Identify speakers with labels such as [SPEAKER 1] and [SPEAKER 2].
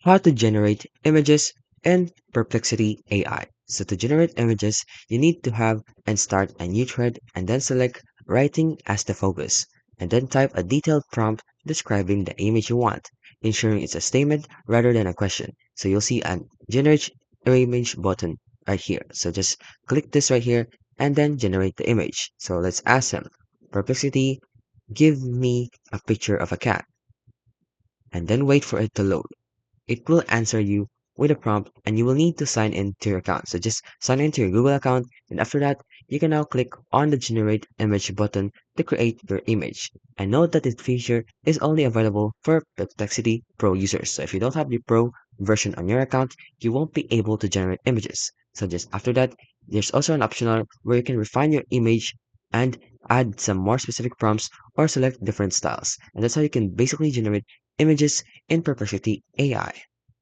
[SPEAKER 1] how to generate images in Perplexity AI. So to generate images, you need to have and start a new thread and then select writing as the focus and then type a detailed prompt describing the image you want, ensuring it's a statement rather than a question. So you'll see a generate image button right here. So just click this right here and then generate the image. So let's ask them, Perplexity, give me a picture of a cat and then wait for it to load. It will answer you with a prompt and you will need to sign in to your account. So just sign into your Google account and after that, you can now click on the generate image button to create your image. And note that this feature is only available for Perplexity Pro users. So if you don't have the Pro version on your account, you won't be able to generate images. So just after that, there's also an optional where you can refine your image and add some more specific prompts or select different styles. And that's how you can basically generate images in Perplexity AI.